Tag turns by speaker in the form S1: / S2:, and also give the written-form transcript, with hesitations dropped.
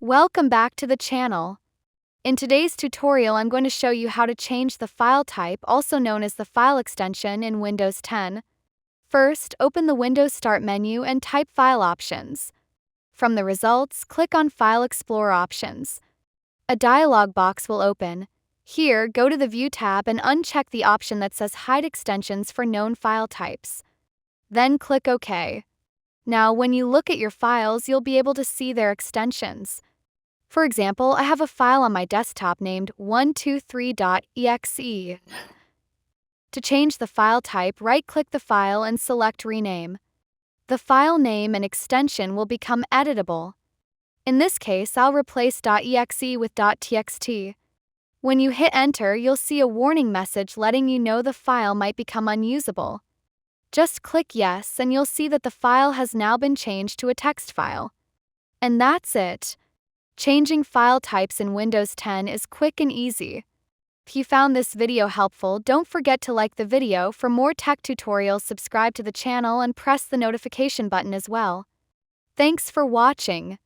S1: Welcome back to the channel. In today's tutorial, I'm going to show you how to change the file type, also known as the file extension, in Windows 10. First, open the Windows Start menu and type File Options. From the results, click on File Explorer Options. A dialog box will open. Here, go to the View tab and uncheck the option that says Hide Extensions for known file types. Then click OK. Now, when you look at your files, you'll be able to see their extensions. For example, I have a file on my desktop named 123.exe. To change the file type, right-click the file and select Rename. The file name and extension will become editable. In this case, I'll replace .exe with .txt. When you hit Enter, you'll see a warning message letting you know the file might become unusable. Just click Yes and you'll see that the file has now been changed to a text file. And that's it. Changing file types in Windows 10 is quick and easy. If you found this video helpful, don't forget to like the video. For more tech tutorials, subscribe to the channel and press the notification button as well. Thanks for watching.